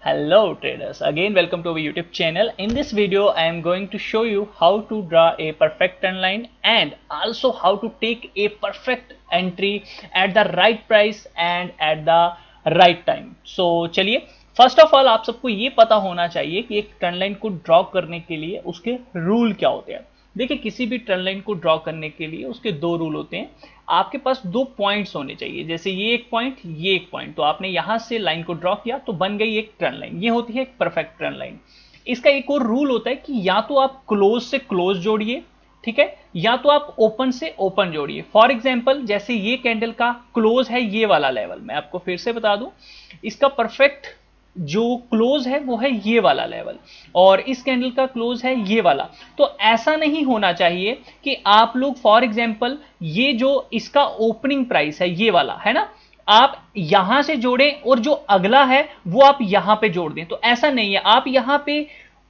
Hello traders, again welcome to our YouTube channel. In this video I am going to show you how to draw a perfect trend line and also how to take a perfect entry at the right price and at the right time. So चलिए first of all आप सबको ये पता होना चाहिए कि एक trend line को ड्रॉ करने के लिए उसके रूल क्या होते हैं। देखिए किसी भी ट्रेंड लाइन को ड्रॉ करने के लिए उसके दो रूल होते हैं। आपके पास दो पॉइंट्स होने चाहिए, जैसे ये एक पॉइंट ये एक पॉइंट, तो आपने यहां से लाइन को ड्रॉ किया तो बन गई एक ट्रेंड लाइन, ये होती है एक परफेक्ट ट्रेंड लाइन। इसका एक और रूल होता है कि या तो आप क्लोज से क्लोज जोड़िए, ठीक है, या तो आप ओपन से ओपन जोड़िए। फॉर एग्जांपल जैसे ये कैंडल का क्लोज है ये वाला लेवल, मैं आपको फिर से बता दूं, इसका परफेक्ट जो क्लोज है वो है ये वाला लेवल और इस कैंडल का क्लोज है ये वाला। तो ऐसा नहीं होना चाहिए कि आप लोग फॉर एग्जांपल ये जो इसका ओपनिंग प्राइस है ये वाला है ना, आप यहां से जोड़ें और जो अगला है वो आप यहां पे जोड़ दें। तो ऐसा नहीं है, आप यहां पे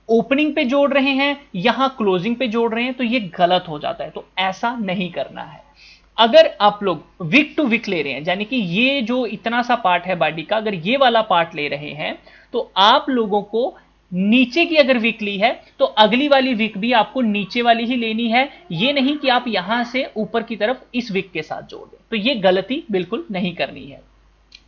ओपनिंग पे जोड़ रहे हैं यहां क्लोजिंग पे जोड़ रहे हैं, तो ये गलत हो जाता है। तो ऐसा नहीं करना है। अगर आप लोग विक टू विक ले रहे हैं, यानी कि ये जो इतना सा पार्ट है बॉडी का, अगर ये वाला पार्ट ले रहे हैं तो आप लोगों को नीचे की अगर विक ली है तो अगली वाली विक भी आपको नीचे वाली ही लेनी है। ये नहीं कि आप यहां से ऊपर की तरफ इस विक के साथ जोड़ दें, तो ये गलती बिल्कुल नहीं करनी है।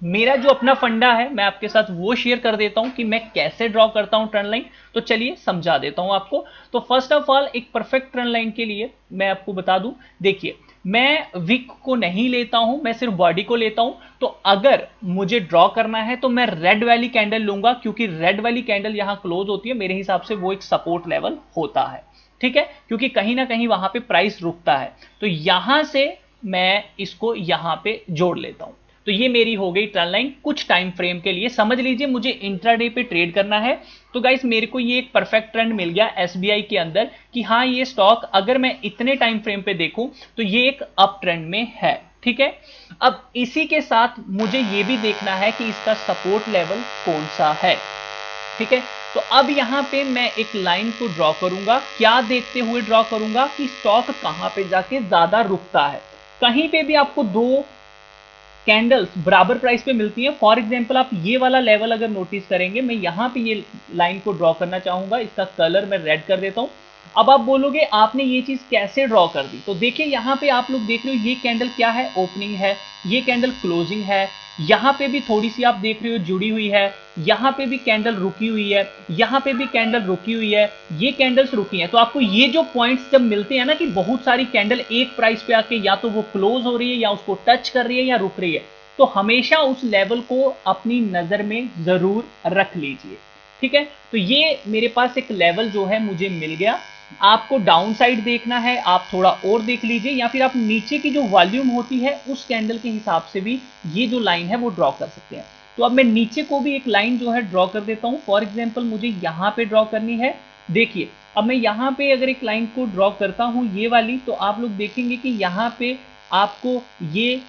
मेरा जो अपना फंडा है मैं आपके साथ वो शेयर कर देता हूं कि मैं कैसे ड्रॉ करता हूं ट्रेंड लाइन। तो चलिए समझा देता हूं आपको। तो फर्स्ट ऑफ ऑल एक परफेक्ट ट्रेंड लाइन के लिए मैं आपको बता दूं, देखिए मैं विक को नहीं लेता हूं, मैं सिर्फ बॉडी को लेता हूं। तो अगर मुझे ड्रॉ करना है तो मैं रेड वाली कैंडल लूंगा, क्योंकि रेड वाली कैंडल यहां क्लोज होती है, मेरे हिसाब से वो एक सपोर्ट लेवल होता है, ठीक है, क्योंकि कहीं ना कहीं वहां पे प्राइस रुकता है। तो यहां से मैं इसको यहां पे जोड़ लेता हूं। तो ये मेरी हो गई ट्रेंड लाइन कुछ टाइम फ्रेम के लिए। समझ लीजिए मुझे इंट्राडे पे ट्रेड करना है, तो गाइस मेरे को ये एक परफेक्ट ट्रेंड मिल गया एसबीआई के अंदर कि हाँ ये स्टॉक अगर मैं इतने टाइम फ्रेम पे देखूं तो ये एक अप ट्रेंड में है, ठीक है। अब इसी के साथ मुझे ये भी देखना है कि इसका सपोर्ट लेवल कौन सा है, ठीक है। तो अब यहां पे मैं एक लाइन को ड्रॉ करूंगा, क्या देखते हुए ड्रॉ करूंगा कि स्टॉक कहां पे जाके ज्यादा रुकता है। कहीं पे भी आपको दो कैंडल्स बराबर प्राइस पे मिलती है, फॉर एग्जांपल आप ये वाला लेवल अगर नोटिस करेंगे, मैं यहां पे ये लाइन को ड्रॉ करना चाहूंगा, इसका कलर मैं रेड कर देता हूं। अब आप बोलोगे आपने ये चीज कैसे ड्रॉ कर दी, तो देखिए यहां पे आप लोग देख रहे हो ये कैंडल क्या है, ओपनिंग है, ये कैंडल क्लोजिंग है, यहां पे भी थोड़ी सी आप देख रहे हो जुड़ी हुई है, यहां पे भी कैंडल रुकी हुई है, यहां पे भी कैंडल रुकी हुई है, ये कैंडल्स रुकी हैं। तो आपको ये जो पॉइंट्स जब मिलते हैं ना कि बहुत सारी कैंडल एक प्राइस पे आके या तो वो क्लोज हो रही है या उसको टच कर रही है या रुक रही है, तो हमेशा उस लेवल को अपनी नजर में जरूर रख लीजिए, ठीक है। तो ये मेरे पास एक लेवल जो है मुझे मिल गया। आपको डाउन साइड देखना है आप थोड़ा और देख लीजिए, या फिर आप नीचे की जो वॉल्यूम होती है उस कैंडल के हिसाब से भी ये जो लाइन है वो ड्रॉ कर सकते हैं। तो अब मैं नीचे को भी एक लाइन जो है ड्रॉ कर देता हूं। फॉर एग्जांपल मुझे यहां पे ड्रॉ करनी है, देखिए अब मैं यहां पे अगर एक लाइन को ड्रॉ करता हूं ये वाली, तो आप लोग देखेंगे कि यहां पे आपको ये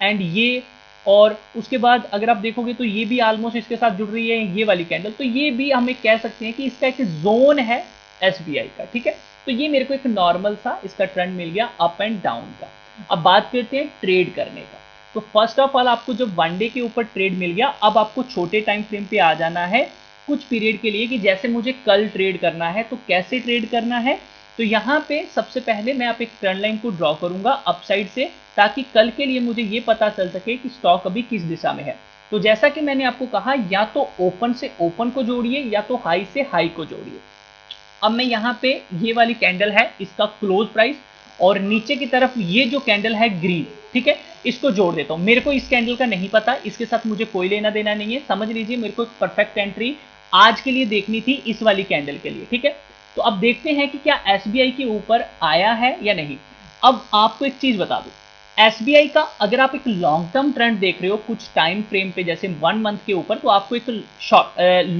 एंड ये, और उसके बाद अगर आप देखोगे तो ये भी ऑलमोस्ट इसके साथ जुड़ रही है ये वाली कैंडल, तो ये भी हमें कह सकते हैं कि इसका एक जोन है एसबीआई का, ठीक है। तो ये मेरे को एक नॉर्मल सा इसका ट्रेंड मिल गया अप एंड डाउन का। अब बात करते हैं ट्रेड करने का। तो फर्स्ट ऑफ ऑल आपको जब वन डे के ऊपर ट्रेड मिल गया, अब आपको छोटे टाइम फ्रेम पे आ जाना है कुछ पीरियड के लिए, कि जैसे मुझे कल ट्रेड करना है तो कैसे ट्रेड करना है। तो यहाँ पे सबसे पहले मैं आप एक ट्रेंड लाइन को ड्रॉ करूंगा अपसाइड से, ताकि कल के लिए मुझे ये पता चल सके कि स्टॉक अभी किस दिशा में है। तो जैसा कि मैंने आपको कहा, या तो ओपन से ओपन को जोड़िए या तो हाई से हाई को जोड़िए। अब मैं यहाँ पे ये वाली कैंडल है इसका क्लोज प्राइस और नीचे की तरफ ये जो कैंडल है ग्रीन, ठीक है, इसको जोड़ देता हूं। मेरे को इस कैंडल का नहीं पता, इसके साथ मुझे कोई लेना देना नहीं है। समझ लीजिए मेरे को एक परफेक्ट एंट्री आज के लिए देखनी थी इस वाली कैंडल के लिए, ठीक है। तो अब देखते हैं कि क्या एसबीआई के ऊपर आया है या नहीं। अब आपको एक चीज बता दूं, एसबीआई का अगर आप एक लॉन्ग टर्म ट्रेंड देख रहे हो कुछ टाइम फ्रेम पे, जैसे 1 मंथ के ऊपर, तो आपको एक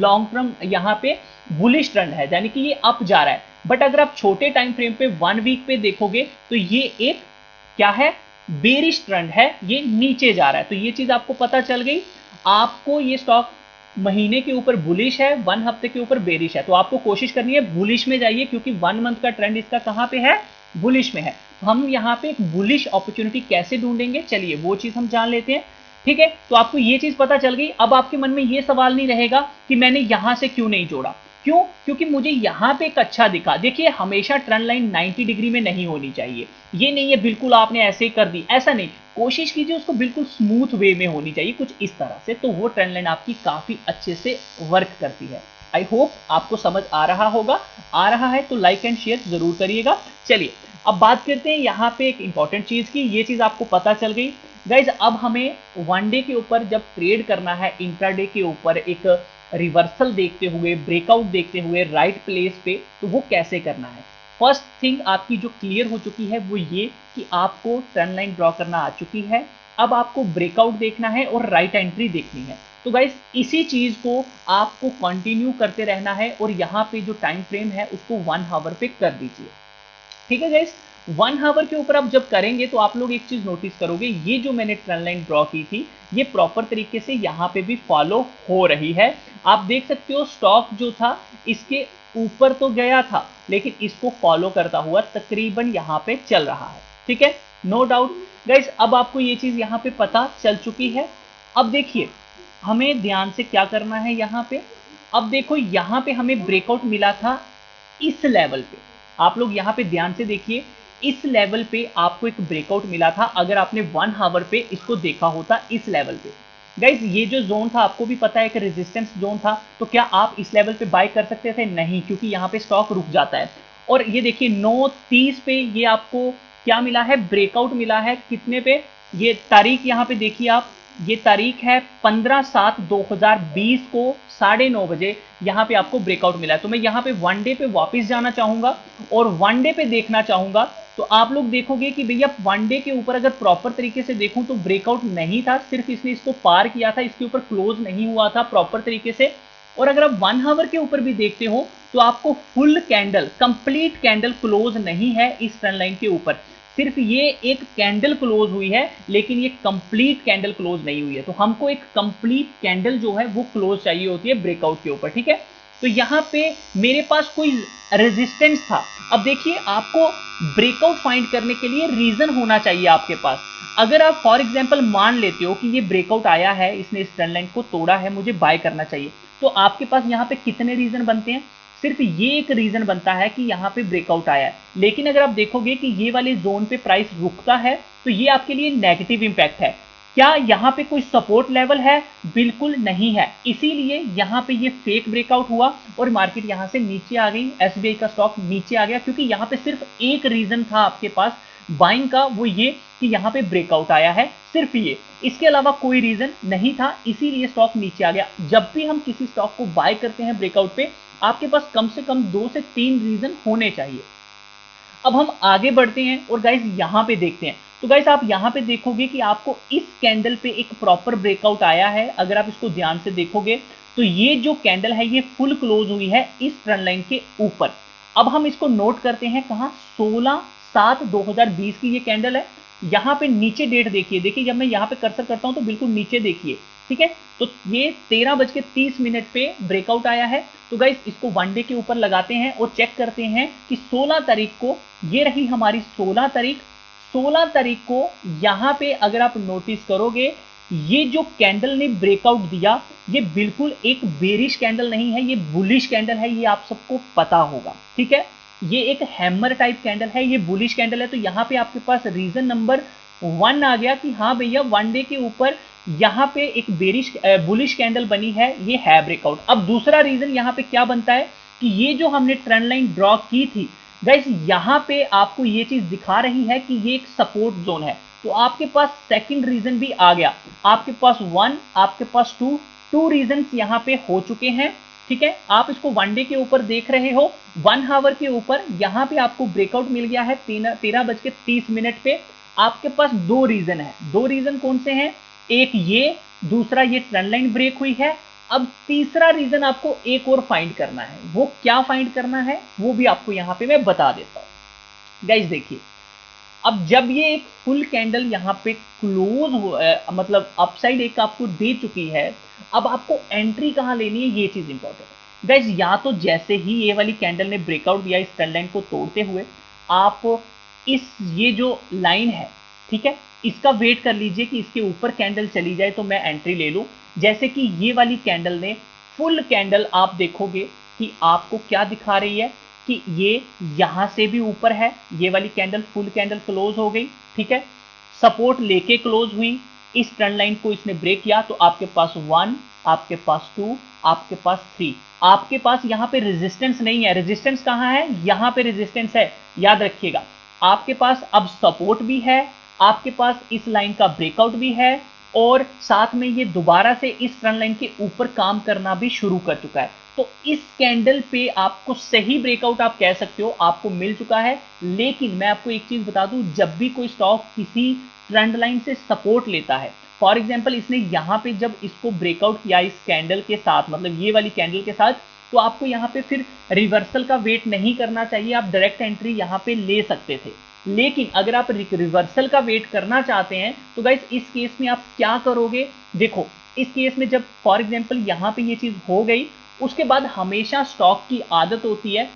लॉन्ग टर्म यहाँ पे बुलिश ट्रेंड है, यानी कि ये अप जा रहा है। बट अगर आप छोटे टाइम फ्रेम पे 1 वीक पे देखोगे तो ये एक क्या है, बेरिश ट्रेंड है, ये नीचे जा रहा है। तो ये चीज आपको पता चल गई। आपको ये स्टॉक महीने के ऊपर बुलिश है, 1 हफ्ते के ऊपर बेरिश है, तो आपको कोशिश करनी है बुलिश में जाइए, क्योंकि 1 मंथ का ट्रेंड इसका कहां पे है, बुलिश में है। तो हम यहाँ पे एक बुलिश अपॉर्चुनिटी कैसे ढूंढेंगे, चलिए वो चीज हम जान लेते हैं। ठीक है, तो आपको ये चीज पता चल गई। अब आपके मन में ये सवाल नहीं रहेगा कि मैंने यहां से क्यों नहीं जोड़ा, क्यों? क्योंकि मुझे यहां पे एक अच्छा दिखा। देखिए हमेशा ट्रेंड लाइन 90 डिग्री में नहीं होनी चाहिए, ये नहीं है बिल्कुल आपने ऐसे ही कर दी, ऐसा नहीं, कोशिश कीजिए उसको बिल्कुल स्मूथ वे में होनी चाहिए, कुछ इस तरह से, तो वो ट्रेंड लाइन आपकी काफी अच्छे से वर्क करती है। आई होप आपको समझ आ रहा होगा, आ रहा है तो लाइक एंड शेयर जरूर करिएगा। चलिए अब बात करते हैं यहाँ पे एक इंपॉर्टेंट चीज की, ये चीज आपको पता चल गई गाइज। अब हमें वन डे के ऊपर जब ट्रेड करना है, इंट्राडे के ऊपर एक रिवर्सल देखते हुए, ब्रेकआउट देखते हुए राइट प्लेस पे, तो वो कैसे करना है। फर्स्ट थिंग आपकी जो क्लियर हो चुकी है वो ये कि आपको ट्रेंड लाइन ड्रॉ करना आ चुकी है, अब आपको ब्रेकआउट देखना है और राइट एंट्री देखनी है। तो गाइज इसी चीज को आपको कंटिन्यू करते रहना है और यहाँ पे जो टाइम फ्रेम है उसको 1 आवर पे कर दीजिए। ठीक है गाइज, 1 आवर के ऊपर आप जब करेंगे तो आप लोग एक चीज नोटिस करोगे, ये जो मैंने ट्रेंड लाइन ड्रॉ की थी ये प्रॉपर तरीके से यहाँ पे भी फॉलो हो रही है। आप देख सकते हो स्टॉक जो था इसके ऊपर तो गया था लेकिन इसको फॉलो करता हुआ तकरीबन यहाँ पे चल रहा है। ठीक है, नो डाउट गाइज, अब आपको ये चीज यहाँ पे पता चल चुकी है। अब देखिए हमें ध्यान से क्या करना है यहाँ पे। अब देखो यहाँ पे हमें ब्रेकआउट मिला था इस लेवल पे, आप लोग यहाँ पे ध्यान से देखिए, इस लेवल पे आपको एक ब्रेकआउट मिला था। अगर आपने 1 आवर पे इसको देखा होता इस लेवल पे, गाइज ये जो जोन था आपको भी पता है कि रेजिस्टेंस जोन था, तो क्या आप इस लेवल पे बाय कर सकते थे? नहीं, क्योंकि यहाँ पे स्टॉक रुक जाता है। और ये देखिए 9:30 पे ये आपको क्या मिला है, ब्रेकआउट मिला है। कितने पे, ये तारीख यहाँ पे देखिए आप, ये तारीख है 15/7/2020 को 9:30 बजे यहाँ पे आपको ब्रेकआउट मिला है। तो मैं यहाँ पे वन डे पे वापस जाना चाहूंगा और वन डे पे देखना चाहूंगा, तो आप लोग देखोगे कि भैया वन डे के ऊपर अगर प्रॉपर तरीके से देखूं तो ब्रेकआउट नहीं था, सिर्फ इसने इसको पार किया था, इसके ऊपर क्लोज नहीं हुआ था प्रॉपर तरीके से। और अगर आप 1 आवर के ऊपर भी देखते हो तो आपको full candle, complete candle close नहीं है इस ट्रेंड लाइन के ऊपर, सिर्फ ये एक कैंडल क्लोज हुई है लेकिन ये कंप्लीट कैंडल क्लोज नहीं हुई है। तो हमको एक कंप्लीट कैंडल जो है वो क्लोज चाहिए होती है ब्रेकआउट के ऊपर। ठीक है, तो यहाँ पे मेरे पास कोई रेजिस्टेंस था। अब देखिए आपको ब्रेकआउट फाइंड करने के लिए रीजन होना चाहिए आपके पास। अगर आप फॉर एग्जांपल मान लेते हो कि ये ब्रेकआउट आया है, इसने इस ट्रेंड लाइन को तोड़ा है, मुझे बाय करना चाहिए, तो आपके पास यहाँ पे कितने रीजन बनते हैं? सिर्फ ये एक रीजन बनता है कि यहाँ पे ब्रेकआउट आया है। लेकिन अगर आप देखोगे कि ये वाले जोन पे प्राइस रुकता है तो ये आपके लिए नेगेटिव इंपैक्ट है। क्या यहाँ पे कोई सपोर्ट लेवल है? बिल्कुल नहीं है, इसीलिए यहाँ पे ये फेक ब्रेकआउट हुआ और मार्केट यहाँ से नीचे आ गई, एसबीआई का स्टॉक नीचे आ गया, क्योंकि यहाँ पे सिर्फ एक रीजन था आपके पास बाइंग का, वो ये कि यहाँ पे ब्रेकआउट आया है, सिर्फ ये, इसके अलावा कोई रीजन नहीं था, इसीलिए स्टॉक नीचे आ गया। जब भी हम किसी स्टॉक को बाय करते हैं ब्रेकआउट पे, आपके पास कम से कम 2 से 3 रीजन होने चाहिए। अब हम आगे बढ़ते हैं और गाइस यहाँ पे देखते हैं। तो गाइस आप यहाँ पे देखोगे कि आपको इस कैंडल पे एक प्रॉपर ब्रेकआउट आया है। अगर आप इसको ध्यान से देखोगे तो ये जो कैंडल है ये फुल क्लोज हुई है इस ट्रेंड लाइन के ऊपर। अब हम इसको नोट करते हैं कहाँ, 16/7/2020 की ये कैंडल है। यहाँ पे नीचे डेट देखिए, देखिए जब मैं यहाँ पे कर्सर करता हूँ तो बिल्कुल नीचे देखिए, ठीक है, तो ये 13:30 पे ब्रेकआउट आया है। तो गाइस इसको वन डे के ऊपर लगाते हैं और चेक करते हैं कि 16 तारीख को, ये रही हमारी 16 तारीख, 16 तारीख को यहाँ पे अगर आप नोटिस करोगे ये जो कैंडल ने ब्रेकआउट दिया ये बिल्कुल एक बेरिश कैंडल नहीं है, ये बुलिश कैंडल है, ये आप सबको पता होगा। ठीक है, ये एक हैमर टाइप कैंडल है, ये बुलिश कैंडल है। तो यहाँ पे आपके पास रीजन नंबर 1 आ गया कि हाँ भैया वन डे के ऊपर यहाँ पे एक बेरिश बुलिश कैंडल बनी है, ये है ब्रेकआउट। अब दूसरा रीजन यहाँ पे क्या बनता है कि ये जो हमने ट्रेंड लाइन ड्रॉ की थी गाइस, यहाँ पे आपको ये चीज दिखा रही है कि ये एक सपोर्ट जोन है। तो आपके पास सेकंड रीजन भी आ गया, आपके पास 1, आपके पास 2 रीजन यहाँ पे हो चुके हैं। ठीक है, आप इसको वन डे के ऊपर देख रहे हो, 1 आवर के ऊपर यहाँ पे आपको ब्रेकआउट मिल गया है 13:30 पे। आपके पास 2 रीजन है, 2 रीजन कौन से हैं, एक ये, दूसरा ये ट्रेंड लाइन ब्रेक हुई है। अब तीसरा रीजन आपको एक और फाइंड करना है, वो क्या फाइंड करना है वो भी आपको यहाँ पे मैं बता देता हूँ। गाइस देखिए, अब जब ये एक फुल कैंडल यहाँ पे क्लोज हो, मतलब अपसाइड एक आपको दे चुकी है, अब आपको एंट्री कहाँ लेनी है ये चीज इंपॉर्टेंट है। गाइस या तो जैसे ही ये वाली कैंडल ने ब्रेकआउट दिया इस ट्रेंड लाइन को तोड़ते हुए, आप इस ये जो लाइन है, ठीक है, इसका वेट कर लीजिए कि इसके ऊपर कैंडल चली जाए तो मैं एंट्री ले लूं। जैसे कि ये वाली कैंडल ने फुल कैंडल आप देखोगे कि आपको क्या दिखा रही है कि ये यहां से भी ऊपर है, ये वाली कैंडल फुल कैंडल क्लोज हो गई, ठीक है, सपोर्ट लेके क्लोज हुई, इस ट्रेंड लाइन को इसने ब्रेक किया तो आपके पास 1, आपके पास 2, आपके पास 3, आपके पास यहां पे रेजिस्टेंस नहीं है। रेजिस्टेंस कहां है? यहां पे रेजिस्टेंस है, याद रखिएगा। आपके पास अब सपोर्ट भी है, आपके पास इस लाइन का ब्रेकआउट भी है और साथ में ये दोबारा से इस ट्रेंड लाइन के ऊपर काम करना भी शुरू कर चुका है। तो इस कैंडल पे आपको सही ब्रेकआउट आप कह सकते हो आपको मिल चुका है। लेकिन मैं आपको एक चीज बता दूं, जब भी कोई स्टॉक किसी ट्रेंड लाइन से सपोर्ट लेता है, फॉर एग्जांपल इसने यहां पे जब इसको ब्रेकआउट किया इस कैंडल के साथ, मतलब ये वाली कैंडल के साथ, तो आपको यहां पे फिर रिवर्सल का वेट नहीं करना चाहिए, आप डायरेक्ट एंट्री यहां पे ले सकते थे। लेकिन अगर आप रिवर्सल का वेट करना चाहते हैं तो गाइस इस केस में आप क्या करोगे? देखो, इस केस में जब फॉर एग्जांपल यहां पे ये चीज हो गई, उसके बाद हमेशा स्टॉक की आदत होती है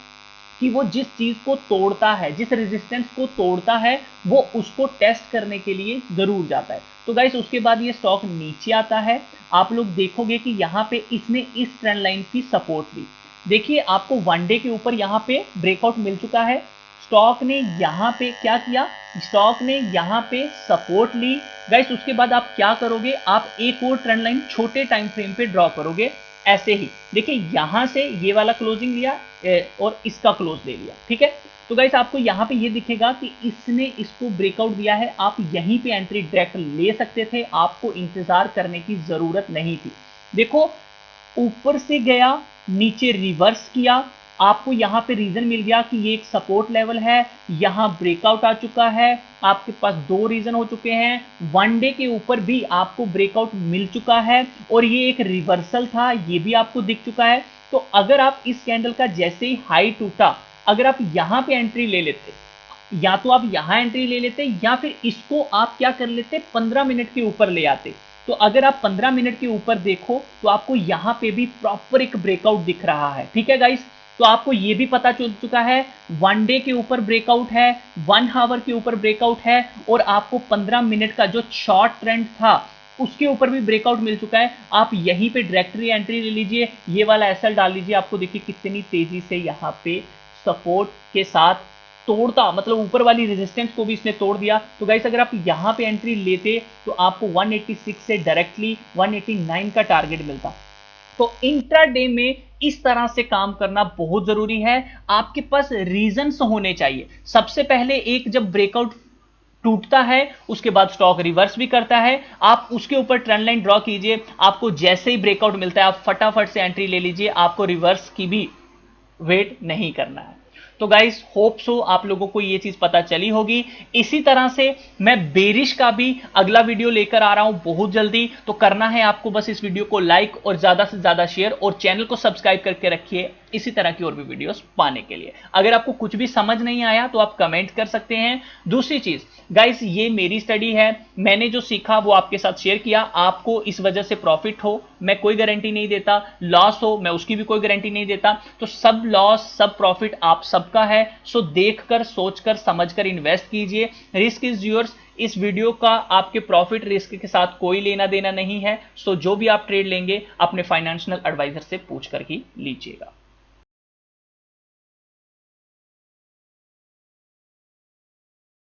कि वो जिस चीज को तोड़ता है, जिस रेजिस्टेंस को तोड़ता है, वो उसको टेस्ट करने के लिए जरूर जाता है। तो गाइस उसके बाद ये स्टॉक नीचे आता है, आप लोग देखोगे कि यहाँ पे इसने इस ट्रेंड लाइन की सपोर्ट ली। देखिए आपको वन डे के ऊपर यहाँ पे ब्रेकआउट मिल चुका है, स्टॉक ने यहाँ पे क्या किया, स्टॉक ने यहाँ पे सपोर्ट ली। गाइस उसके बाद आप क्या करोगे? आप एक और ट्रेंड लाइन छोटे टाइम फ्रेम पे ड्रॉ करोगे, ऐसे ही। देखिए यहां से ये वाला क्लोजिंग लिया और इसका क्लोज ले लिया, ठीक है। तो गाइस आपको यहां पे ये दिखेगा कि इसने इसको ब्रेकआउट दिया है, आप यहीं पे एंट्री डायरेक्ट ले सकते थे, आपको इंतजार करने की जरूरत नहीं थी। देखो ऊपर से गया, नीचे रिवर्स किया, आपको यहां पे रीजन मिल गया कि ये एक सपोर्ट लेवल है, यहां ब्रेकआउट आ चुका है, आपके पास 2 रीजन हो चुके हैं, वन डे के ऊपर भी आपको ब्रेकआउट मिल चुका है और ये एक रिवर्सल था, ये भी आपको दिख चुका है। तो अगर आप इस कैंडल का जैसे ही हाई टूटा, अगर आप यहां पे एंट्री ले लेते, या तो आप यहां एंट्री ले लेते या फिर इसको आप क्या कर लेते, 15 मिनट के ऊपर ले आते। तो अगर आप 15 मिनट के ऊपर देखो तो आपको यहां पे भी प्रॉपर एक ब्रेकआउट दिख रहा है, ठीक है गाइस। तो आपको ये भी पता चल चुका है वन डे के ऊपर ब्रेकआउट है, 1 आवर के ऊपर ब्रेकआउट है और आपको 15 मिनट का जो शॉर्ट ट्रेंड था उसके ऊपर भी ब्रेकआउट मिल चुका है। आप यहीं पे डायरेक्टली एंट्री ले लीजिए, ये वाला एसएल डाल लीजिए, आपको देखिए कितनी तेजी से यहाँ पे सपोर्ट के साथ तोड़ता, मतलब ऊपर वाली रेजिस्टेंस को भी इसने तोड़ दिया। तो गाइस अगर आप यहाँ पे एंट्री लेते तो आपको 186 से डायरेक्टली 189 का टारगेट मिलता। तो इंट्राडे में इस तरह से काम करना बहुत जरूरी है, आपके पास रीजंस होने चाहिए। सबसे पहले एक जब ब्रेकआउट टूटता है उसके बाद स्टॉक रिवर्स भी करता है, आप उसके ऊपर ट्रेंड लाइन ड्रॉ कीजिए, आपको जैसे ही ब्रेकआउट मिलता है आप फटाफट से एंट्री ले लीजिए, आपको रिवर्स की भी वेट नहीं करना है। तो गाइस होप सो आप लोगों को ये चीज पता चली होगी। इसी तरह से मैं बेरिश का भी अगला वीडियो लेकर आ रहा हूं बहुत जल्दी, तो करना है आपको बस इस वीडियो को लाइक और ज्यादा से ज्यादा शेयर और चैनल को सब्सक्राइब करके रखिए इसी तरह की और भी वीडियोस पाने के लिए। अगर आपको कुछ भी समझ नहीं आया तो आप कमेंट कर सकते हैं। दूसरी चीज गाइस, ये मेरी स्टडी है, मैंने जो सीखा वो आपके साथ शेयर किया, आपको इस वजह से प्रॉफिट हो मैं कोई गारंटी नहीं देता, लॉस हो मैं उसकी भी कोई गारंटी नहीं देता। तो सब लॉस सब प्रॉफिट आप सबका है, सो देखकर सोचकर समझकर इन्वेस्ट कीजिए, रिस्क इज योर्स। इस वीडियो का आपके प्रॉफिट रिस्क के साथ कोई लेना देना नहीं है, सो जो भी आप ट्रेड लेंगे अपने फाइनेंशियल एडवाइजर से पूछकर ही लीजिएगा।